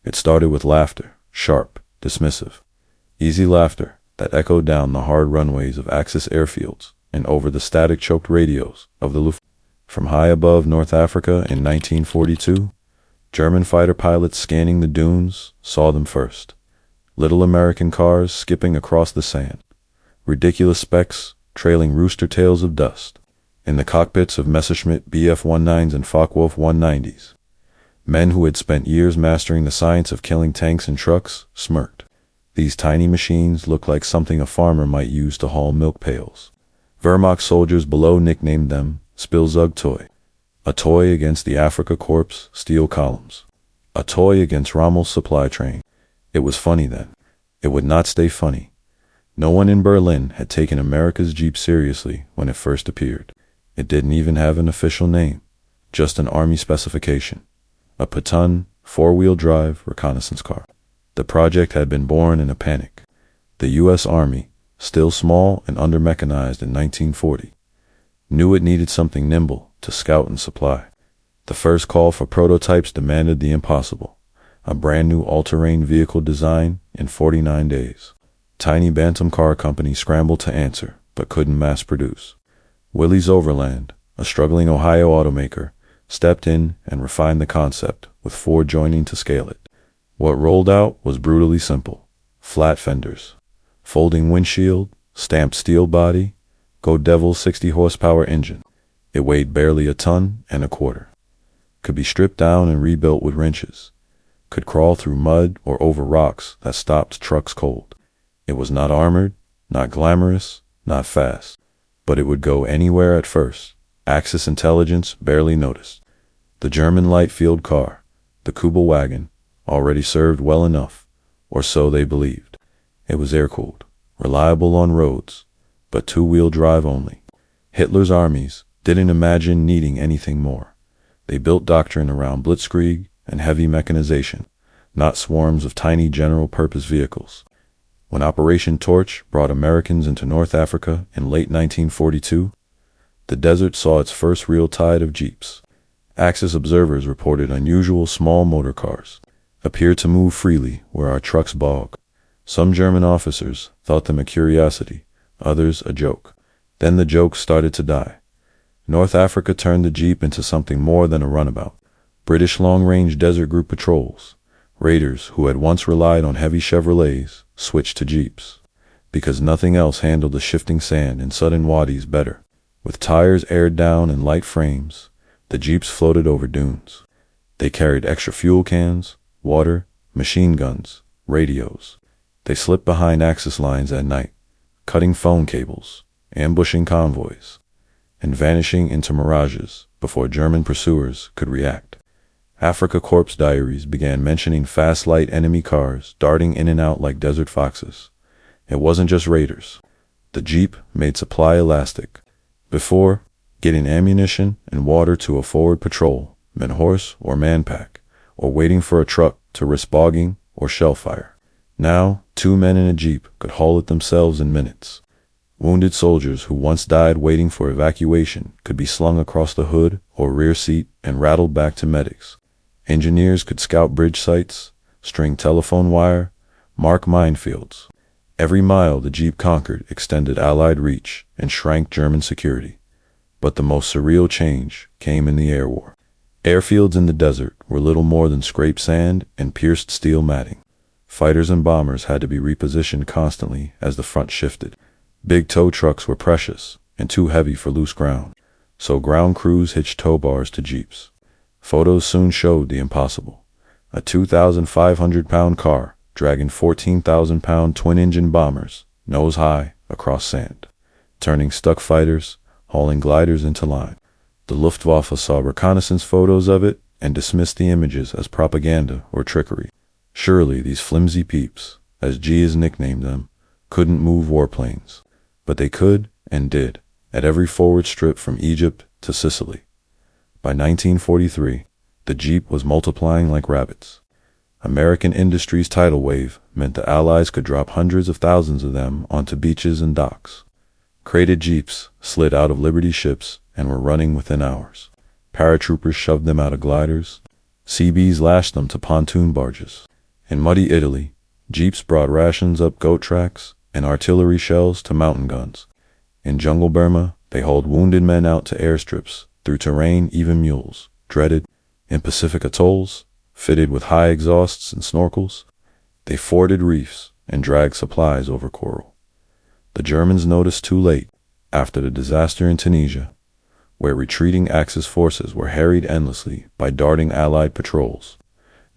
It started with laughter, sharp, dismissive. Easy laughter that echoed down the hard runways of Axis airfields and over the static-choked radios of the Luftwaffe. From high above North Africa in 1942, German fighter pilots scanning the dunes saw them first. Little American cars skipping across the sand. Ridiculous specks trailing rooster tails of dust. In the cockpits of Messerschmitt Bf-19s and Focke-Wulf 190s. Men who had spent years mastering the science of killing tanks and trucks smirked. These tiny machines looked like something a farmer might use to haul milk pails. Wehrmacht soldiers below nicknamed them Spielzeug toy. A toy against the Afrika Korps steel columns. A toy against Rommel's supply train. It was funny then. It would not stay funny. No one in Berlin had taken America's Jeep seriously when it first appeared. It didn't even have an official name, just an army specification. A Patton, four-wheel drive reconnaissance car. The project had been born in a panic. The U.S. Army, still small and under-mechanized in 1940, knew it needed something nimble to scout and supply. The first call for prototypes demanded the impossible, a brand new all-terrain vehicle design in 49 days. Tiny Bantam car companies scrambled to answer, but couldn't mass produce. Willys Overland, a struggling Ohio automaker, stepped in and refined the concept, with Ford joining to scale it. What rolled out was brutally simple. Flat fenders, folding windshield, stamped steel body, Go Devil 60 horsepower engine. It weighed barely a ton and a quarter. Could be stripped down and rebuilt with wrenches. Could crawl through mud or over rocks that stopped trucks cold. It was not armored, not glamorous, not fast. But it would go anywhere at first. Axis intelligence barely noticed. The German light field car, the Kubel wagon, already served well enough, or so they believed. It was air-cooled, reliable on roads, but two-wheel drive only. Hitler's armies didn't imagine needing anything more. They built doctrine around blitzkrieg and heavy mechanization, not swarms of tiny general-purpose vehicles. When Operation Torch brought Americans into North Africa in late 1942, the desert saw its first real tide of Jeeps. Axis observers reported unusual small motor cars appeared to move freely where our trucks bogged. Some German officers thought them a curiosity, others a joke. Then the jokes started to die. North Africa turned the Jeep into something more than a runabout. British long-range desert group patrols, raiders who had once relied on heavy Chevrolets, switched to Jeeps, because nothing else handled the shifting sand in sudden wadis better. With tires aired down and light frames, the Jeeps floated over dunes. They carried extra fuel cans, water, machine guns, radios. They slipped behind Axis lines at night, cutting phone cables, ambushing convoys, and vanishing into mirages before German pursuers could react. Afrika Korps diaries began mentioning fast light enemy cars darting in and out like desert foxes. It wasn't just raiders. The Jeep made supply elastic. Before, getting ammunition and water to a forward patrol meant horse or man-pack, or waiting for a truck to risk bogging or shell fire. Now, 2 men in a Jeep could haul it themselves in minutes. Wounded soldiers who once died waiting for evacuation could be slung across the hood or rear seat and rattled back to medics. Engineers could scout bridge sites, string telephone wire, mark minefields. Every mile the Jeep conquered extended Allied reach and shrank German security. But the most surreal change came in the air war. Airfields in the desert were little more than scraped sand and pierced steel matting. Fighters and bombers had to be repositioned constantly as the front shifted. Big tow trucks were precious and too heavy for loose ground, so ground crews hitched tow bars to Jeeps. Photos soon showed the impossible. A 2,500-pound car dragging 14,000-pound twin-engine bombers, nose high, across sand, turning stuck fighters, hauling gliders into line. The Luftwaffe saw reconnaissance photos of it and dismissed the images as propaganda or trickery. Surely these flimsy peeps, as G is nicknamed them, couldn't move warplanes. But they could and did, at every forward strip from Egypt to Sicily. By 1943, the Jeep was multiplying like rabbits. American industry's tidal wave meant the Allies could drop hundreds of thousands of them onto beaches and docks. Crated Jeeps slid out of Liberty ships and were running within hours. Paratroopers shoved them out of gliders. Seabees lashed them to pontoon barges. In muddy Italy, jeeps brought rations up goat tracks and artillery shells to mountain guns. In jungle Burma, they hauled wounded men out to airstrips through terrain even mules dreaded. In Pacific atolls, fitted with high exhausts and snorkels, they forded reefs and dragged supplies over coral. The Germans noticed too late, after the disaster in Tunisia, where retreating Axis forces were harried endlessly by darting Allied patrols.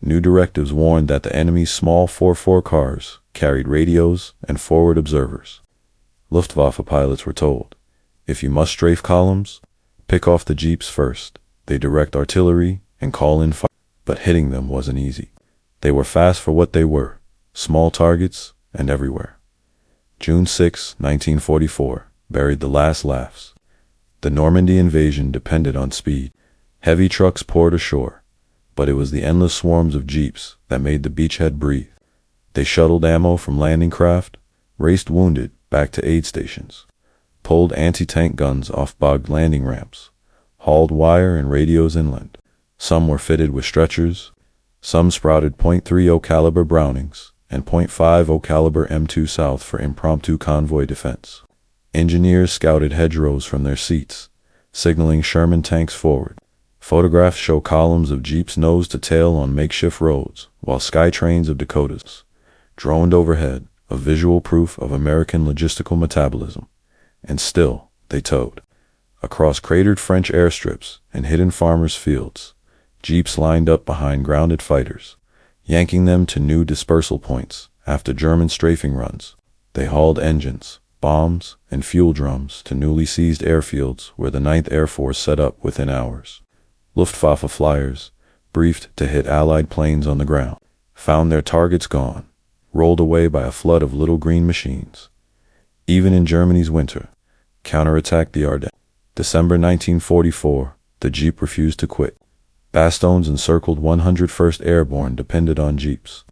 New directives warned that the enemy's small 4x4 cars carried radios and forward observers. Luftwaffe pilots were told, if you must strafe columns, pick off the jeeps first. They direct artillery and call in fire. But hitting them wasn't easy. They were fast for what they were, small targets and everywhere. June 6, 1944, buried the last laughs. The Normandy invasion depended on speed. Heavy trucks poured ashore, but it was the endless swarms of jeeps that made the beachhead breathe. They shuttled ammo from landing craft, raced wounded back to aid stations, pulled anti-tank guns off bogged landing ramps, hauled wire and radios inland. Some were fitted with stretchers, some sprouted .30 caliber Brownings and .50 caliber M2 South for impromptu convoy defense. Engineers scouted hedgerows from their seats, signaling Sherman tanks forward. Photographs show columns of jeeps nose to tail on makeshift roads, while sky trains of Dakotas droned overhead, a visual proof of American logistical metabolism. And still, they towed. Across cratered French airstrips and hidden farmers' fields, jeeps lined up behind grounded fighters, yanking them to new dispersal points after German strafing runs. They hauled engines, bombs, and fuel drums to newly seized airfields where the 9th Air Force set up within hours. Luftwaffe flyers, briefed to hit Allied planes on the ground, found their targets gone, rolled away by a flood of little green machines. Even in Germany's winter, counterattacked the Ardennes. December 1944, the jeep refused to quit. Bastions encircled 101st Airborne depended on jeeps,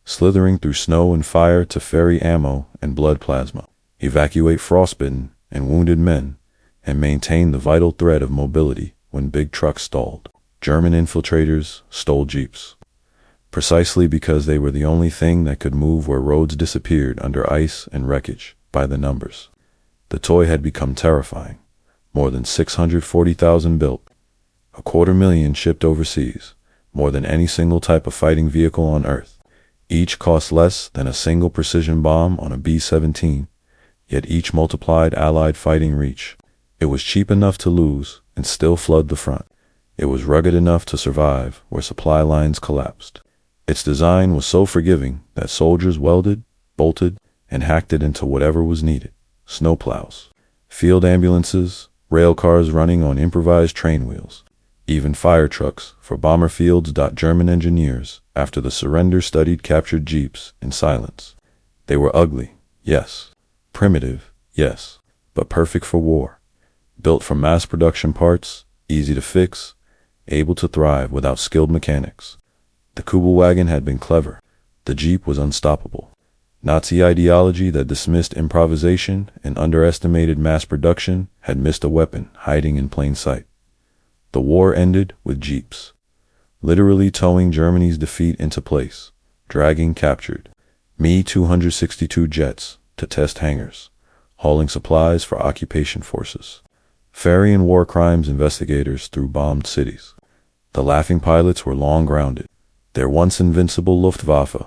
slithering through snow and fire to ferry ammo and blood plasma, evacuate frostbitten and wounded men, and maintain the vital thread of mobility when big trucks stalled. German infiltrators stole jeeps, precisely because they were the only thing that could move where roads disappeared under ice and wreckage by the numbers. The toy had become terrifying. More than 640,000 built, 250,000 shipped overseas, more than any single type of fighting vehicle on Earth. Each cost less than a single precision bomb on a B-17, yet each multiplied Allied fighting reach. It was cheap enough to lose and still flood the front. It was rugged enough to survive where supply lines collapsed. Its design was so forgiving that soldiers welded, bolted, and hacked it into whatever was needed. Snowplows, field ambulances, rail cars running on improvised train wheels, even fire trucks for bomber fields. German engineers, after the surrender, studied captured jeeps in silence. They were ugly, yes. Primitive, yes. But perfect for war. Built from mass production parts, easy to fix, able to thrive without skilled mechanics. The Kübelwagen had been clever. The jeep was unstoppable. Nazi ideology that dismissed improvisation and underestimated mass production had missed a weapon hiding in plain sight. The war ended with jeeps, literally towing Germany's defeat into place, dragging captured Me-262 jets to test hangars, hauling supplies for occupation forces, ferrying war crimes investigators through bombed cities. The laughing pilots were long grounded, their once invincible Luftwaffe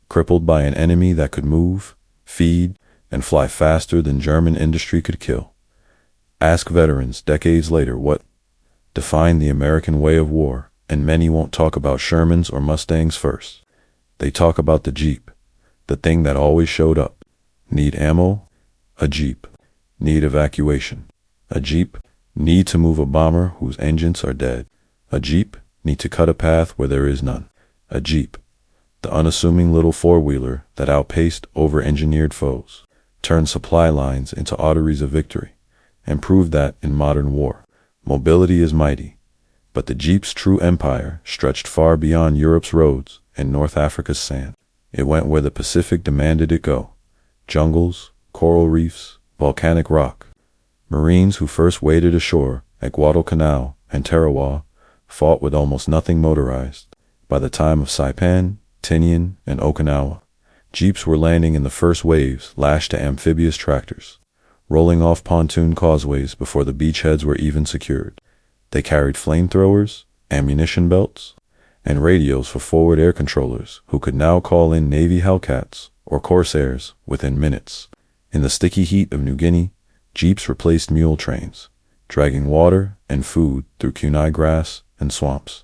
crippled by an enemy that could move, feed, and fly faster than German industry could kill. Ask veterans decades later what defined the American way of war, and many won't talk about Shermans or Mustangs first. They talk about the jeep, the thing that always showed up. Need ammo? A jeep. Need evacuation? A jeep. Need to move a bomber whose engines are dead? A jeep. Need to cut a path where there is none? A jeep. The unassuming little four-wheeler that outpaced over-engineered foes, turned supply lines into arteries of victory, and proved that in modern war, mobility is mighty. But the jeep's true empire stretched far beyond Europe's roads and North Africa's sand. It went where the Pacific demanded it go. Jungles, coral reefs, volcanic rock. Marines who first waded ashore at Guadalcanal and Tarawa fought with almost nothing motorized. By the time of Saipan, Tinian, and Okinawa. Jeeps were landing in the first waves lashed to amphibious tractors, rolling off pontoon causeways before the beachheads were even secured. They carried flamethrowers, ammunition belts, and radios for forward air controllers who could now call in Navy Hellcats or Corsairs within minutes. In the sticky heat of New Guinea, jeeps replaced mule trains, dragging water and food through kunai grass and swamps.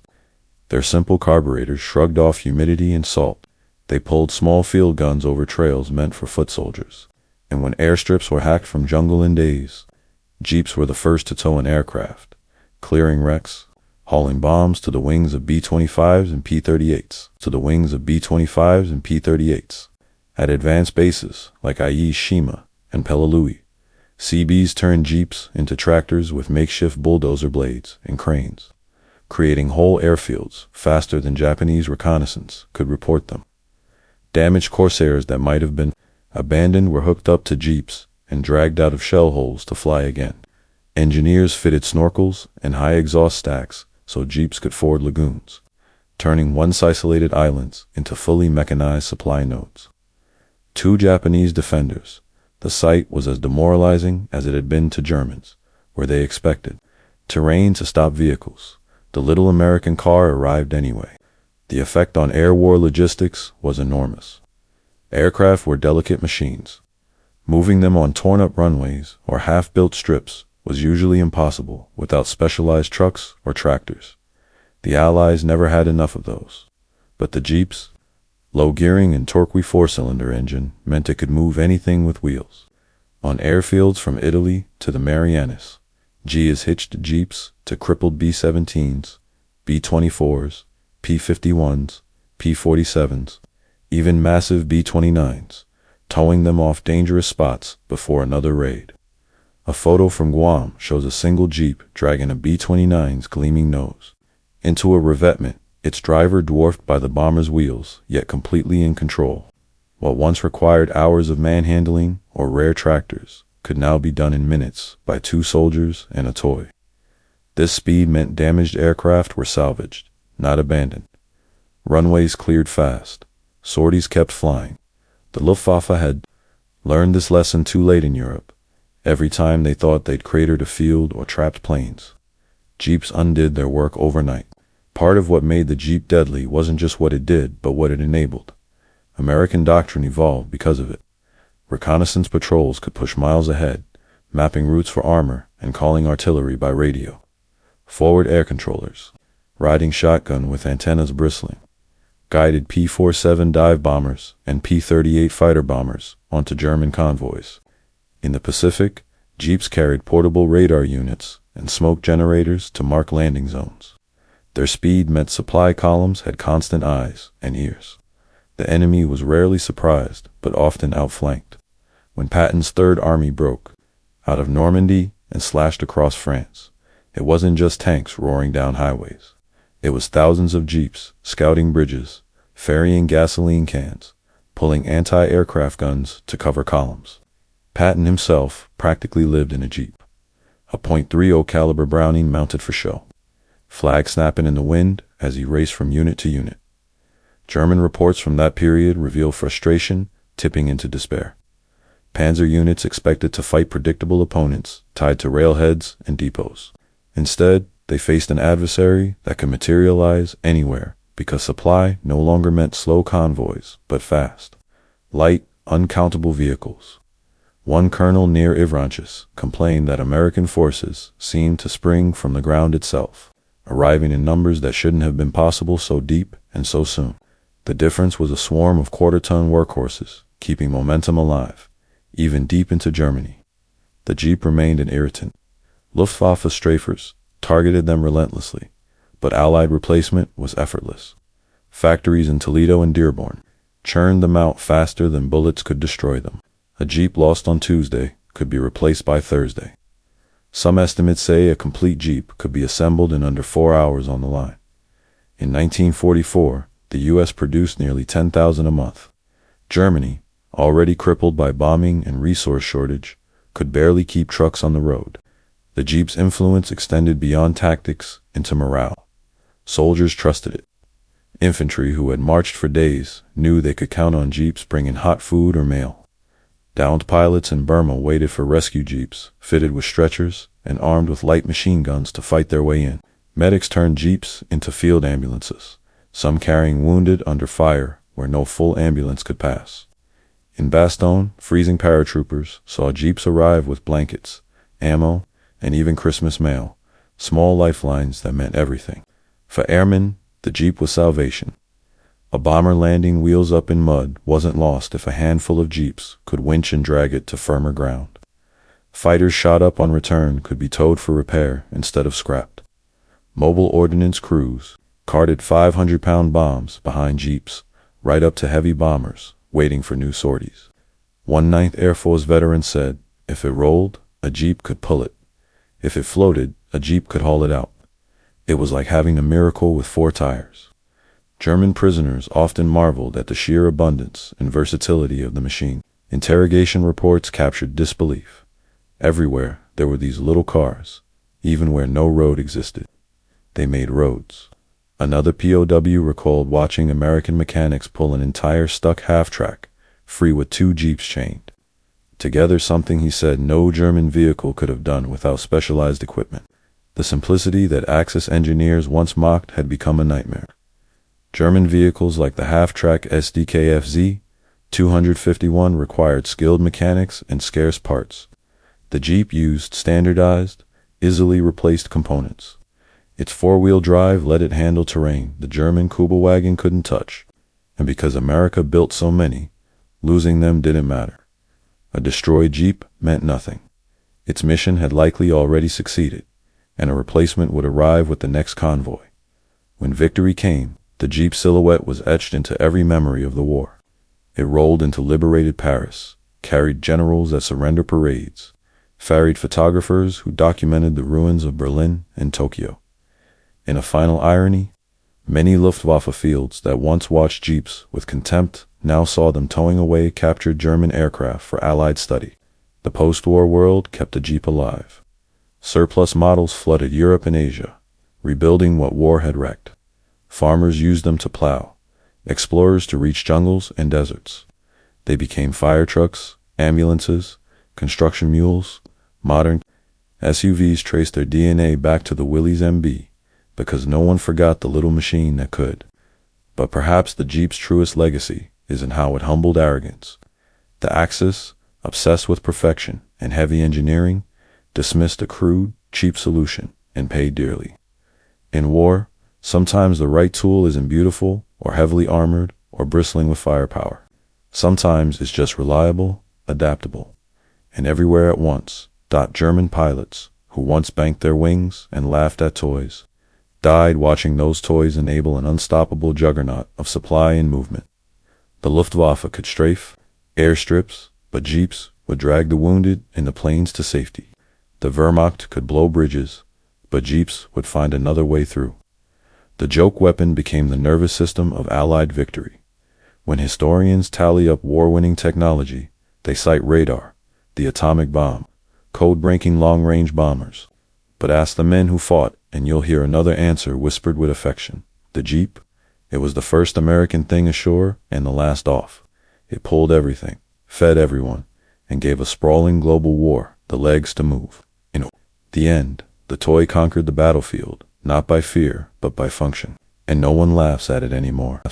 Their simple carburetors shrugged off humidity and salt. They pulled small field guns over trails meant for foot soldiers. And when airstrips were hacked from jungle in days, jeeps were the first to tow an aircraft, clearing wrecks, hauling bombs to the wings of B-25s and P-38s, At advanced bases like Ai Shima and Peleliui, CBs turned jeeps into tractors with makeshift bulldozer blades and cranes, creating whole airfields faster than Japanese reconnaissance could report them. Damaged Corsairs that might have been abandoned were hooked up to jeeps and dragged out of shell holes to fly again. Engineers fitted snorkels and high exhaust stacks so jeeps could ford lagoons, turning once isolated islands into fully mechanized supply nodes. 2 Japanese defenders. The sight was as demoralizing as it had been to Germans, where they expected terrain to stop vehicles. The little American car arrived anyway. The effect on air war logistics was enormous. Aircraft were delicate machines. Moving them on torn-up runways or half-built strips was usually impossible without specialized trucks or tractors. The Allies never had enough of those. But the jeeps, low gearing and torquey 4-cylinder engine meant it could move anything with wheels. On airfields from Italy to the Marianas, GIs hitched jeeps to crippled B-17s, B-24s, P-51s, P-47s, even massive B-29s, towing them off dangerous spots before another raid. A photo from Guam shows a single jeep dragging a B-29's gleaming nose into a revetment, its driver dwarfed by the bomber's wheels, yet completely in control. What once required hours of manhandling or rare tractors could now be done in minutes by 2 soldiers and a toy. This speed meant damaged aircraft were salvaged, not abandoned. Runways cleared fast. Sorties kept flying. The Luftwaffe had learned this lesson too late in Europe. Every time they thought they'd cratered a field or trapped planes, jeeps undid their work overnight. Part of what made the jeep deadly wasn't just what it did, but what it enabled. American doctrine evolved because of it. Reconnaissance patrols could push miles ahead, mapping routes for armor and calling artillery by radio. Forward air controllers, riding shotgun with antennas bristling, guided P-47 dive bombers and P-38 fighter bombers onto German convoys. In the Pacific, jeeps carried portable radar units and smoke generators to mark landing zones. Their speed meant supply columns had constant eyes and ears. The enemy was rarely surprised, but often outflanked. When Patton's Third Army broke out of Normandy and slashed across France, it wasn't just tanks roaring down highways. It was thousands of jeeps scouting bridges, ferrying gasoline cans, pulling anti-aircraft guns to cover columns. Patton himself practically lived in a jeep, a .30 caliber Browning mounted for show, flag snapping in the wind as he raced from unit to unit. German reports from that period reveal frustration tipping into despair. Panzer units expected to fight predictable opponents tied to railheads and depots. Instead, they faced an adversary that could materialize anywhere because supply no longer meant slow convoys, but fast, light, uncountable vehicles. One colonel near Ivranches complained that American forces seemed to spring from the ground itself, arriving in numbers that shouldn't have been possible so deep and so soon. The difference was a swarm of quarter-ton workhorses, keeping momentum alive, even deep into Germany. The jeep remained an irritant. Luftwaffe strafers targeted them relentlessly, but Allied replacement was effortless. Factories in Toledo and Dearborn churned them out faster than bullets could destroy them. A jeep lost on Tuesday could be replaced by Thursday. Some estimates say a complete jeep could be assembled in under 4 hours on the line. In 1944, the U.S. produced nearly 10,000 a month. Germany, already crippled by bombing and resource shortage, could barely keep trucks on the road. The jeep's influence extended beyond tactics into morale. Soldiers trusted it. Infantry who had marched for days knew they could count on jeeps bringing hot food or mail. Downed pilots in Burma waited for rescue jeeps, fitted with stretchers and armed with light machine guns to fight their way in. Medics turned jeeps into field ambulances, some carrying wounded under fire where no full ambulance could pass. In Bastogne, freezing paratroopers saw jeeps arrive with blankets, ammo, and even Christmas mail, small lifelines that meant everything. For airmen, the jeep was salvation. A bomber landing wheels up in mud wasn't lost if a handful of jeeps could winch and drag it to firmer ground. Fighters shot up on return could be towed for repair instead of scrapped. Mobile ordnance crews carted 500-pound bombs behind jeeps, right up to heavy bombers, waiting for new sorties. One 9th Air Force veteran said, if it rolled, a jeep could pull it. If it floated, a jeep could haul it out. It was like having a miracle with 4 tires. German prisoners often marveled at the sheer abundance and versatility of the machine. Interrogation reports captured disbelief. Everywhere there were these little cars, even where no road existed. They made roads. Another POW recalled watching American mechanics pull an entire stuck half-track, free with 2 jeeps chained together, something he said no German vehicle could have done without specialized equipment. The simplicity that Axis engineers once mocked had become a nightmare. German vehicles like the half-track SDKFZ 251 required skilled mechanics and scarce parts. The Jeep used standardized, easily replaced components. Its 4-wheel drive let it handle terrain the German Kübelwagen couldn't touch. And because America built so many, losing them didn't matter. A destroyed Jeep meant nothing. Its mission had likely already succeeded, and a replacement would arrive with the next convoy. When victory came, the Jeep silhouette was etched into every memory of the war. It rolled into liberated Paris, carried generals at surrender parades, ferried photographers who documented the ruins of Berlin and Tokyo. In a final irony, many Luftwaffe fields that once watched jeeps with contempt now saw them towing away captured German aircraft for Allied study. The post-war world kept the Jeep alive. Surplus models flooded Europe and Asia, rebuilding what war had wrecked. Farmers used them to plow, explorers to reach jungles and deserts. They became fire trucks, ambulances, construction mules. Modern SUVs traced their DNA back to the Willys MB, because no one forgot the little machine that could. But perhaps the Jeep's truest legacy is in how it humbled arrogance. The Axis, obsessed with perfection and heavy engineering, dismissed a crude, cheap solution and paid dearly. In war, sometimes the right tool isn't beautiful or heavily armored or bristling with firepower. Sometimes it's just reliable, adaptable, and everywhere at once. German pilots, who once banked their wings and laughed at toys, died watching those toys enable an unstoppable juggernaut of supply and movement. The Luftwaffe could strafe airstrips, but jeeps would drag the wounded and the planes to safety. The Wehrmacht could blow bridges, but jeeps would find another way through. The joke weapon became the nervous system of Allied victory. When historians tally up war-winning technology, they cite radar, the atomic bomb, code-breaking long-range bombers. But ask the men who fought, and you'll hear another answer whispered with affection. The Jeep? It was the first American thing ashore and the last off. It pulled everything, fed everyone, and gave a sprawling global war the legs to move. In the end, the toy conquered the battlefield, not by fear, but by function. And no one laughs at it anymore.